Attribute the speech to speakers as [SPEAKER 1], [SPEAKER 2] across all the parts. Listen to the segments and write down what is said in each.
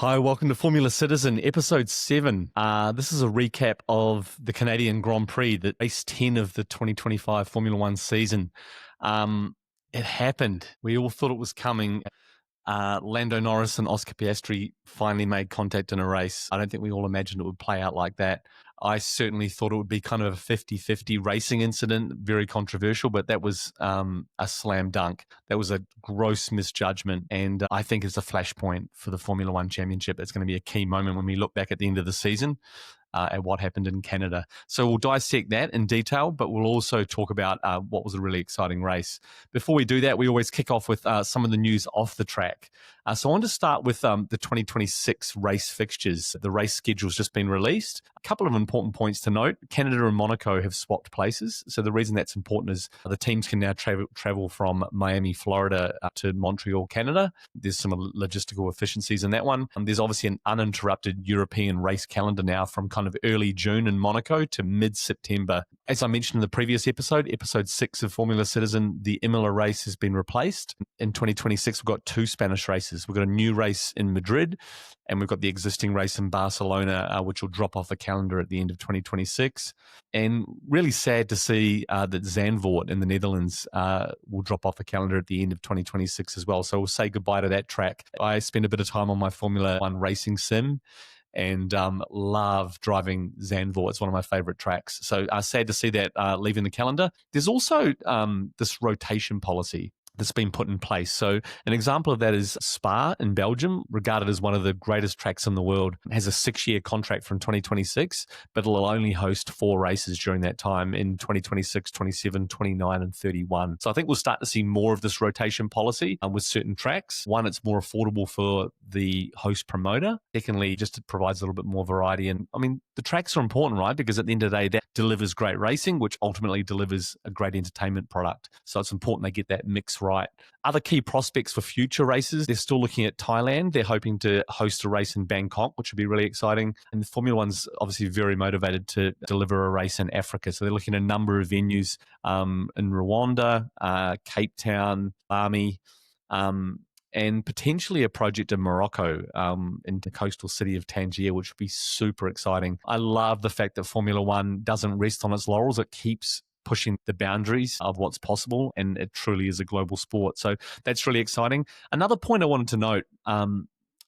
[SPEAKER 1] Hi, welcome to Formula Citizen, episode 7. This is a recap of the Canadian Grand Prix, the race 10 of the 2025 Formula One season. It happened. We all thought it was coming. Lando Norris and Oscar Piastri finally made contact in a race. I don't think we all imagined it would play out like that. I certainly thought it would be kind of a 50-50 racing incident, very controversial, but that was a slam dunk. That was a gross misjudgment, and I think it's a flashpoint for the Formula One Championship. It's going to be a key moment when we look back at the end of the season at what happened in Canada. So we'll dissect that in detail, but we'll also talk about what was a really exciting race. Before we do that, we always kick off with some of the news off the track. So I want to start with the 2026 race fixtures. The race schedule's just been released. A couple of important points to note. Canada and Monaco have swapped places. So the reason that's important is the teams can now travel from Miami, Florida to Montreal, Canada. There's some logistical efficiencies in that one. There's obviously an uninterrupted European race calendar now from kind of early June in Monaco to mid-September. As I mentioned in the previous episode 6 of Formula Citizen, the Imola race has been replaced. In 2026, we've got 2 Spanish races. We've got a new race in Madrid, and we've got the existing race in Barcelona, which will drop off the calendar at the end of 2026. And really sad to see that Zandvoort in the Netherlands will drop off the calendar at the end of 2026 as well. So we'll say goodbye to that track. I spent a bit of time on my Formula One racing sim, and love driving Zandvoort. It's one of my favorite tracks. So sad to see that leaving the calendar. There's also this rotation policy that's been put in place. So an example of that is Spa in Belgium, regarded as one of the greatest tracks in the world, has a 6-year contract from 2026, but it'll only host 4 races during that time in 2026, 27, 29, and 31. So I think we'll start to see more of this rotation policy with certain tracks. One, it's more affordable for the host promoter. Secondly, just it provides a little bit more variety. And I mean, the tracks are important, right? Because at the end of the day, that delivers great racing, which ultimately delivers a great entertainment product. So it's important they get that mix right. Other key prospects for future races, they're still looking at Thailand. They're hoping to host a race in Bangkok, which would be really exciting. And Formula One's obviously very motivated to deliver a race in Africa. So they're looking at a number of venues in Rwanda, Cape Town, Army, and potentially a project in Morocco, in the coastal city of Tangier, which would be super exciting. I love the fact that Formula One doesn't rest on its laurels. It keeps pushing the boundaries of what's possible, and it truly is a global sport. So that's really exciting. Another point I wanted to note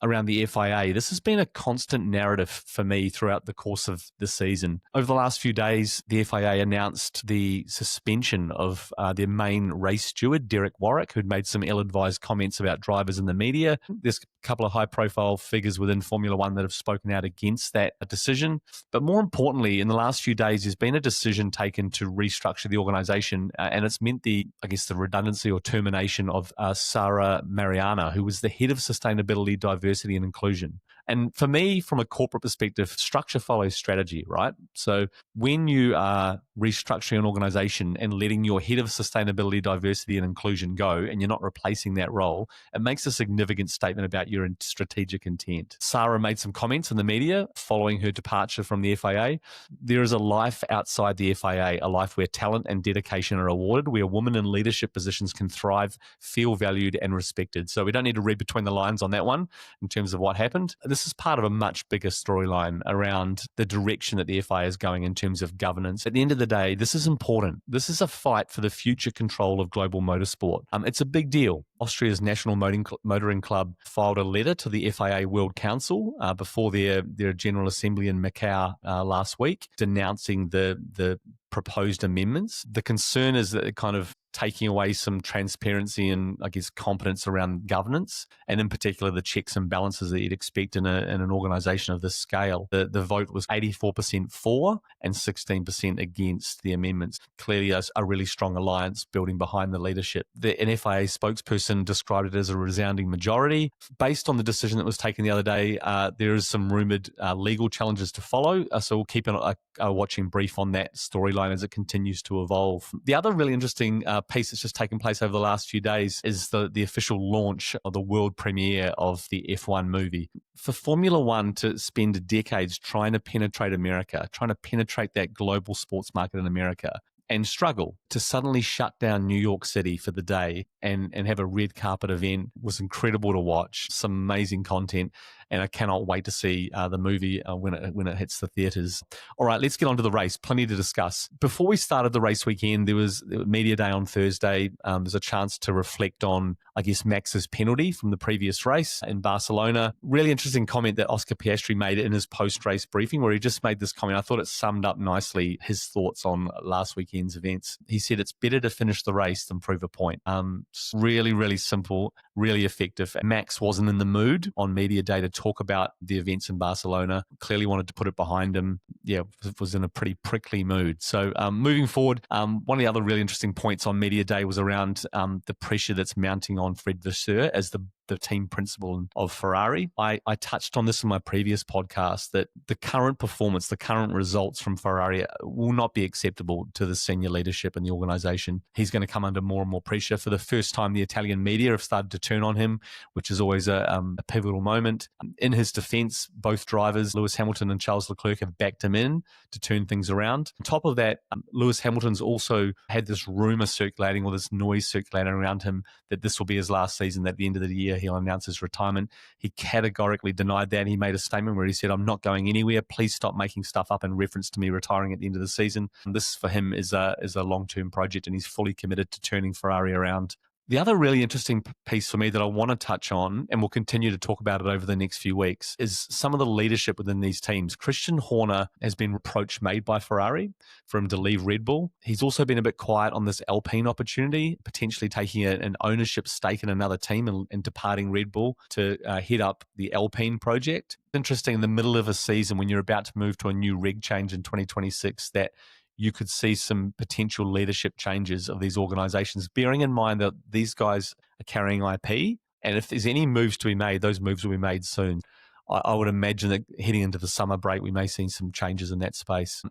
[SPEAKER 1] around the FIA, this has been a constant narrative for me throughout the course of the season. Over the last few days, the FIA announced the suspension of their main race steward, Derek Warwick, who'd made some ill-advised comments about drivers in the media. There's a couple of high-profile figures within Formula One that have spoken out against that decision. But more importantly, in the last few days, there's been a decision taken to restructure the organisation, and it's meant the redundancy or termination of Sarah Mariana, who was the head of sustainability, diversity and inclusion. And for me, from a corporate perspective, structure follows strategy, right? So when you are restructuring an organization and letting your head of sustainability, diversity and inclusion go, and you're not replacing that role, it makes a significant statement about your strategic intent. Sarah made some comments in the media following her departure from the FIA. There is a life outside the FIA, a life where talent and dedication are awarded, where women in leadership positions can thrive, feel valued and respected. So we don't need to read between the lines on that one in terms of what happened. This is part of a much bigger storyline around the direction that the FIA is going in terms of governance. At the end of the day, this is important. This is a fight for the future control of global motorsport. It's a big deal. Austria's National Motoring Club filed a letter to the FIA World Council before their General Assembly in Macau last week, denouncing the proposed amendments. The concern is that it kind of taking away some transparency and, I guess, competence around governance, and in particular the checks and balances that you'd expect in an organisation of this scale. The vote was 84% for and 16% against the amendments. Clearly a really strong alliance building behind the leadership. An FIA spokesperson described it as a resounding majority. Based on the decision that was taken the other day, there is some rumoured legal challenges to follow, so we'll keep a watching brief on that storyline as it continues to evolve. The other really interesting piece that's just taken place over the last few days is the official launch of the world premiere of the F1 movie. For Formula One to spend decades trying to penetrate America, trying to penetrate that global sports market in America, and struggle to suddenly shut down New York City for the day and have a red carpet event was incredible to watch. Some amazing content. and I cannot wait to see the movie when it hits the theatres. All right, let's get on to the race. Plenty to discuss. Before we started the race weekend, there was media day on Thursday. There's a chance to reflect on, I guess, Max's penalty from the previous race in Barcelona. Really interesting comment that Oscar Piastri made in his post-race briefing, where he just made this comment. I thought it summed up nicely his thoughts on last weekend's events. He said it's better to finish the race than prove a point. Really, really simple, really effective. Max wasn't in the mood on media day to talk about the events in Barcelona. Clearly wanted to put it behind him. Yeah, was in a pretty prickly mood. So moving forward, one of the other really interesting points on media day was around the pressure that's mounting on Fred Vasseur as the team principal of Ferrari. I touched on this in my previous podcast, that the current performance, the current results from Ferrari will not be acceptable to the senior leadership in the organisation. He's going to come under more and more pressure. For the first time, the Italian media have started to turn on him, which is always a pivotal moment. In his defence, both drivers, Lewis Hamilton and Charles Leclerc, have backed him in to turn things around. On top of that, Lewis Hamilton's also had this rumour circulating, or this noise circulating around him, that this will be his last season, that at the end of the year he'll announce his retirement. He categorically denied that. He made a statement where he said, "I'm not going anywhere. Please stop making stuff up in reference to me retiring at the end of the season." And this for him is a long-term project, and he's fully committed to turning Ferrari around. The other really interesting piece for me that I want to touch on, and we'll continue to talk about it over the next few weeks, is some of the leadership within these teams. Christian Horner has been reproach made by Ferrari for him to leave Red Bull. He's also been a bit quiet on this Alpine opportunity, potentially taking an ownership stake in another team and departing Red Bull to head up the Alpine project. Interesting, in the middle of a season when you're about to move to a new rig change in 2026, that you could see some potential leadership changes of these organizations, bearing in mind that these guys are carrying IP. And if there's any moves to be made, those moves will be made soon. I would imagine that heading into the summer break, we may see some changes in that space.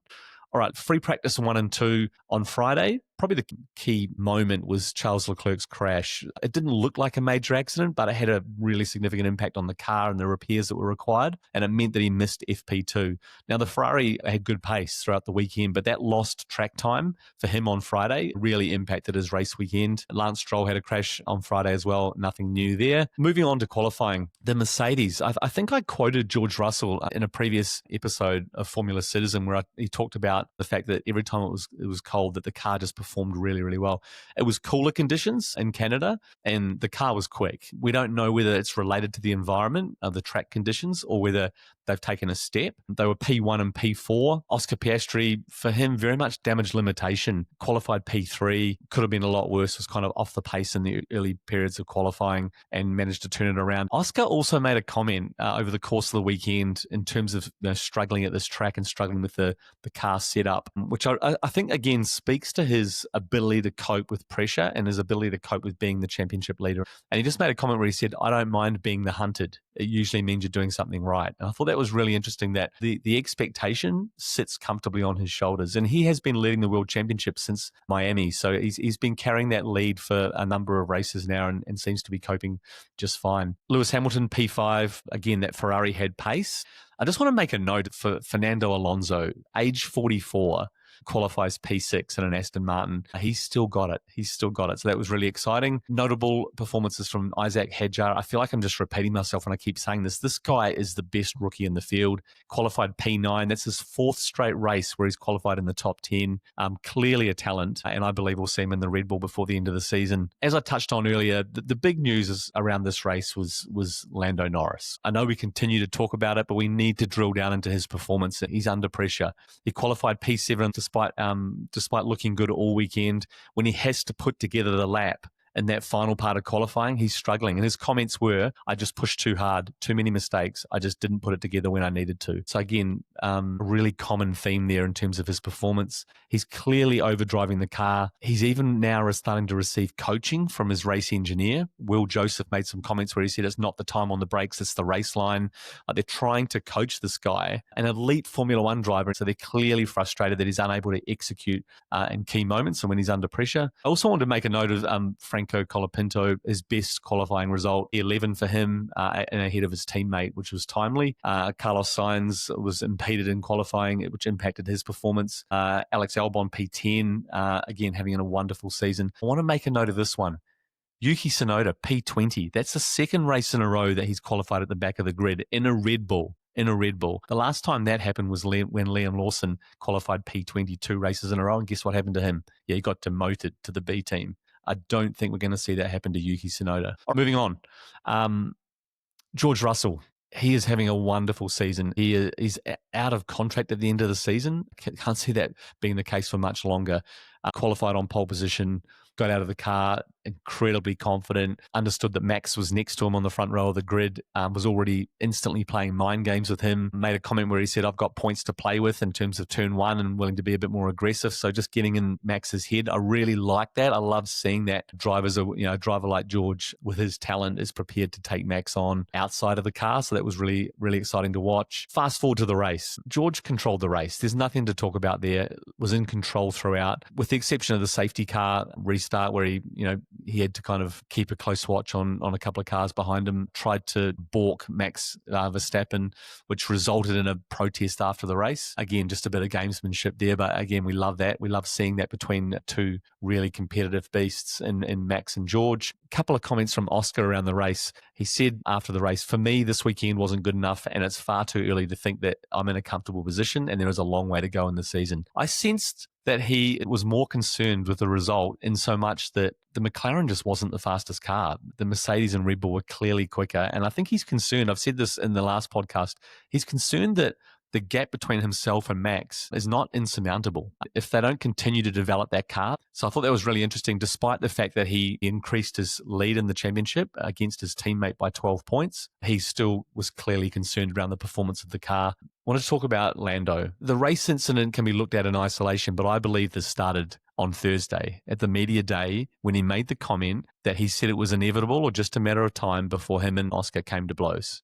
[SPEAKER 1] All right, free practice 1 and 2 on Friday. Probably the key moment was Charles Leclerc's crash. It didn't look like a major accident, but it had a really significant impact on the car and the repairs that were required, and it meant that he missed FP2. Now, the Ferrari had good pace throughout the weekend, but that lost track time for him on Friday really impacted his race weekend. Lance Stroll had a crash on Friday as well. Nothing new there. Moving on to qualifying, the Mercedes. I think I quoted George Russell in a previous episode of Formula Citizen where he talked about the fact that every time it was cold, that the car just performed really, really well. It was cooler conditions in Canada, and the car was quick. We don't know whether it's related to the environment, the track conditions, or whether they've taken a step. They were P1 and P4. Oscar Piastri, for him, very much damage limitation. Qualified P3, could have been a lot worse, was kind of off the pace in the early periods of qualifying and managed to turn it around. Oscar also made a comment over the course of the weekend in terms of struggling at this track and struggling with the car setup, which I think, again, speaks to his ability to cope with pressure and his ability to cope with being the championship leader. And he just made a comment where he said, "I don't mind being the hunted. It usually means you're doing something right." And I thought that was really interesting, that the expectation sits comfortably on his shoulders. And he has been leading the World Championship since Miami. So he's been carrying that lead for a number of races now and seems to be coping just fine. Lewis Hamilton, P5. Again, that Ferrari had pace. I just want to make a note for Fernando Alonso, age 44. Qualifies P6 in an Aston Martin. He's still got it. So that was really exciting. Notable performances from Isaac Hadjar. I feel like I'm just repeating myself when I keep saying this. This guy is the best rookie in the field. Qualified P9. That's his 4th straight race where he's qualified in the top 10. Clearly a talent, and I believe we'll see him in the Red Bull before the end of the season. As I touched on earlier, the big news around this race was Lando Norris. I know we continue to talk about it, but we need to drill down into his performance. He's under pressure. He qualified P7 despite looking good all weekend. When he has to put together the lap in that final part of qualifying, he's struggling. And his comments were, "I just pushed too hard, too many mistakes. I just didn't put it together when I needed to." So again, a really common theme there in terms of his performance. He's clearly overdriving the car. He's even now starting to receive coaching from his race engineer. Will Joseph made some comments where he said, "It's not the time on the brakes, it's the race line." They're trying to coach this guy, an elite Formula One driver. So they're clearly frustrated that he's unable to execute in key moments and when he's under pressure. I also want to make a note of Franco Colapinto, his best qualifying result, 11 for him and ahead of his teammate, which was timely. Carlos Sainz was impeded in qualifying, which impacted his performance. Alex Albon, P10, again, having a wonderful season. I want to make a note of this one. Yuki Tsunoda, P20. That's the second race in a row that he's qualified at the back of the grid in a Red Bull. The last time that happened was when Liam Lawson qualified P20 two races in a row, and guess what happened to him? Yeah, he got demoted to the B team. I don't think we're going to see that happen to Yuki Tsunoda. Moving on. George Russell. He is having a wonderful season. He's out of contract at the end of the season. Can't see that being the case for much longer. Qualified on pole position, got out of the car, incredibly confident, understood that Max was next to him on the front row of the grid, was already instantly playing mind games with him, made a comment where he said, I've got points to play with in terms of turn one and willing to be a bit more aggressive. So just getting in Max's head, I really like that. I love seeing that a driver like George with his talent is prepared to take Max on outside of the car. So that was really, really exciting to watch. Fast forward to the race. George controlled the race. There's nothing to talk about there. Was in control throughout, with the exception of the safety car restart where he had to kind of keep a close watch on a couple of cars behind him, tried to balk Max Verstappen, which resulted in a protest after the race. Again, just a bit of gamesmanship there, but again, we love that. We love seeing that between two really competitive beasts in Max and George. A couple of comments from Oscar around the race. He said after the race, for me, this weekend wasn't good enough and it's far too early to think that I'm in a comfortable position and there is a long way to go in the season. I sensed that he was more concerned with the result in so much that the McLaren just wasn't the fastest car. The Mercedes and Red Bull were clearly quicker. And I think he's concerned, I've said this in the last podcast, he's concerned that the gap between himself and Max is not insurmountable if they don't continue to develop that car. So I thought that was really interesting, despite the fact that he increased his lead in the championship against his teammate by 12 points. He still was clearly concerned around the performance of the car. I want to talk about Lando. The race incident can be looked at in isolation, but I believe this started on Thursday at the media day when he made the comment that he said it was inevitable or just a matter of time before him and Oscar came to blows.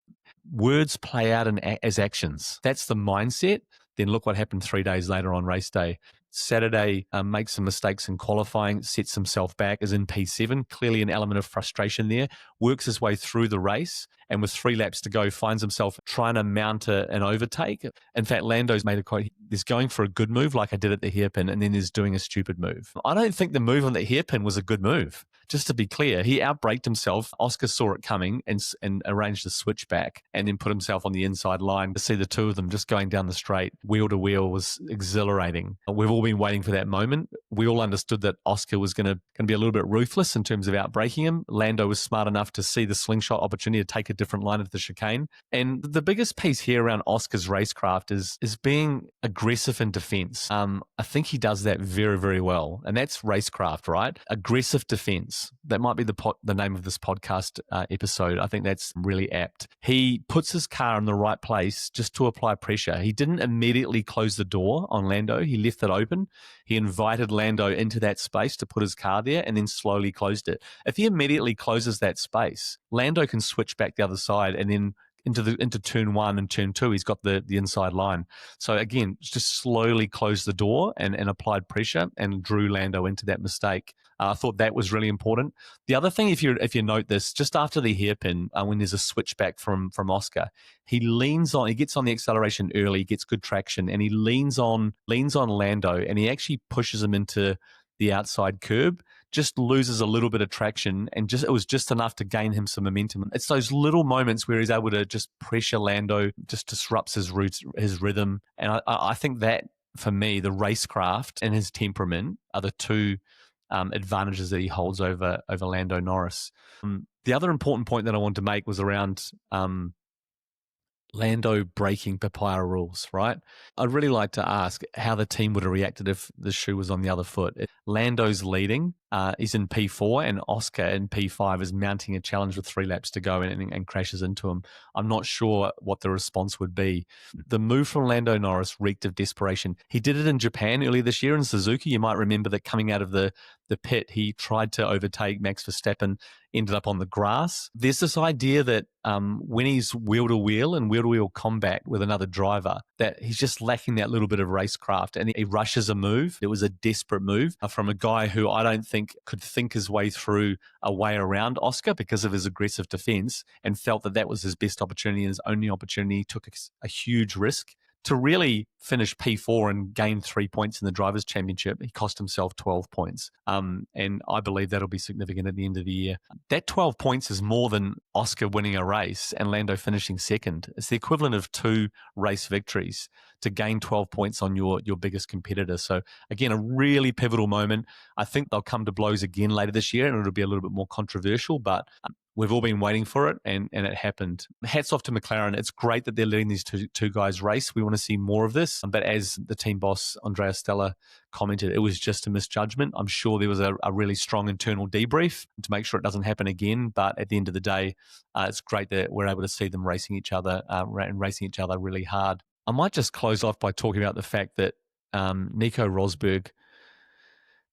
[SPEAKER 1] Words play out as actions. That's the mindset. Then look what happened 3 days later on race day. Saturday, makes some mistakes in qualifying, sets himself back, is in P7. Clearly an element of frustration there. Works his way through the race, and with 3 laps to go, finds himself trying to mount an overtake. In fact, Lando's made a quote, there's going for a good move like I did at the hairpin, and then there's doing a stupid move. I don't think the move on the hairpin was a good move. Just to be clear, he outbraked himself. Oscar saw it coming and arranged a switchback and then put himself on the inside line. To see the two of them just going down the straight, wheel to wheel, was exhilarating. We've all been waiting for that moment. We all understood that Oscar was going to be a little bit ruthless in terms of outbraking him. Lando was smart enough to see the slingshot opportunity to take a different line of the chicane. And the biggest piece here around Oscar's racecraft is being aggressive in defense. I think he does that very, very well. And that's racecraft, right? Aggressive defense. That might be the name of this podcast episode. I think that's really apt. He puts his car in the right place just to apply pressure. He didn't immediately close the door on Lando. He left it open. He invited Lando into that space to put his car there and then slowly closed it. If he immediately closes that space, Lando can switch back the other side and then into turn one and turn two, he's got the inside line. So again, just slowly closed the door and applied pressure and drew Lando into that mistake. I thought that was really important. The other thing, if you note this, just after the hairpin, when there's a switchback from Oscar, he gets on the acceleration early, gets good traction, and he leans on Lando, and he actually pushes him into the outside curb, just loses a little bit of traction, and it was just enough to gain him some momentum. It's those little moments where he's able to just pressure Lando, just disrupts his rhythm. And I think that, for me, the racecraft and his temperament are the two advantages that he holds over Lando Norris. The other important point that I wanted to make was around Lando breaking papaya rules, right? I'd really like to ask how the team would have reacted if the shoe was on the other foot. Lando's leading, he's in P4, and Oscar in P5 is mounting a challenge with 3 laps to go and crashes into him. I'm not sure what the response would be. The move from Lando Norris reeked of desperation. He did it in Japan earlier this year in Suzuka. You might remember that coming out of the pit, he tried to overtake Max Verstappen, ended up on the grass. There's this idea that when he's wheel-to-wheel and wheel-to-wheel combat with another driver, that he's just lacking that little bit of racecraft, and he rushes a move. It was a desperate move from a guy who I don't think could think his way through a way around Oscar because of his aggressive defense, and felt that was his best opportunity and his only opportunity. He took a huge risk to really finish P4 and gain 3 points in the Drivers' Championship, he cost himself 12 points. And I believe that'll be significant at the end of the year. That 12 points is more than Oscar winning a race and Lando finishing second. It's the equivalent of 2 race victories to gain 12 points on your biggest competitor. So again, a really pivotal moment. I think they'll come to blows again later this year, and it'll be a little bit more controversial, but we've all been waiting for it, and it happened. Hats off to McLaren. It's great that they're letting these two guys race. We want to see more of this. But as the team boss, Andrea Stella, commented, it was just a misjudgment. I'm sure there was a really strong internal debrief to make sure it doesn't happen again. But at the end of the day, it's great that we're able to see them racing each other and racing each other really hard. I might just close off by talking about the fact that Nico Rosberg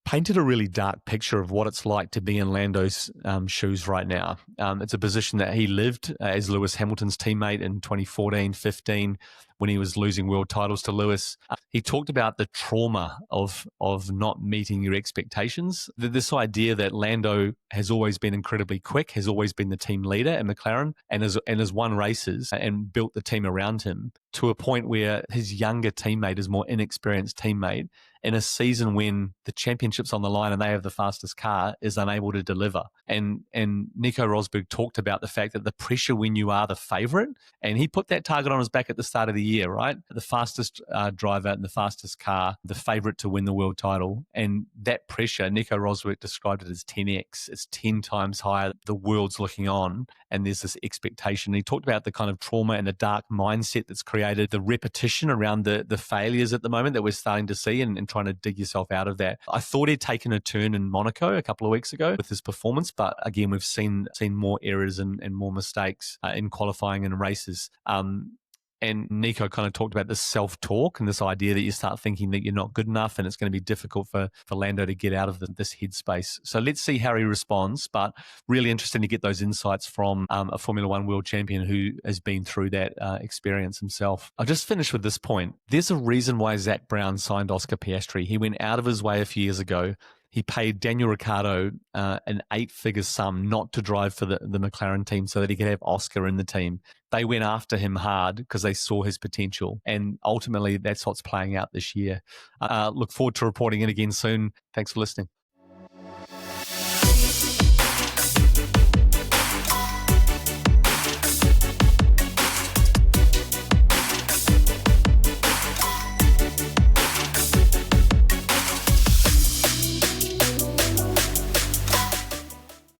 [SPEAKER 1] painted a really dark picture of what it's like to be in Lando's shoes right now. It's a position that he lived as Lewis Hamilton's teammate in 2014, 15, when he was losing world titles to Lewis. He talked about the trauma of not meeting your expectations. This idea that Lando has always been incredibly quick, has always been the team leader at McLaren, and has won races and built the team around him to a point where his younger teammate, his more inexperienced teammate, in a season when the championship's on the line and they have the fastest car, is unable to deliver. And Nico Rosberg talked about the fact that the pressure when you are the favourite, and he put that target on his back at the start of the year, right? The fastest driver and the fastest car, the favourite to win the world title. And that pressure, Nico Rosberg described it as 10x. It's 10 times higher. The world's looking on, and there's this expectation. He talked about the kind of trauma and the dark mindset that's created, the repetition around the failures at the moment that we're starting to see, and trying to dig yourself out of that. I thought he'd taken a turn in Monaco a couple of weeks ago with his performance, but again, we've seen more errors and more mistakes in qualifying and races. And Nico kind of talked about this self-talk and this idea that you start thinking that you're not good enough, and it's going to be difficult for Lando to get out of this headspace. So let's see how he responds, but really interesting to get those insights from a Formula One world champion who has been through that experience himself. I'll just finish with this point. There's a reason why Zach Brown signed Oscar Piastri. He went out of his way a few years ago. He paid Daniel Ricciardo an 8-figure sum not to drive for the McLaren team so that he could have Oscar in the team. They went after him hard because they saw his potential. And ultimately, that's what's playing out this year. Look forward to reporting in again soon. Thanks for listening.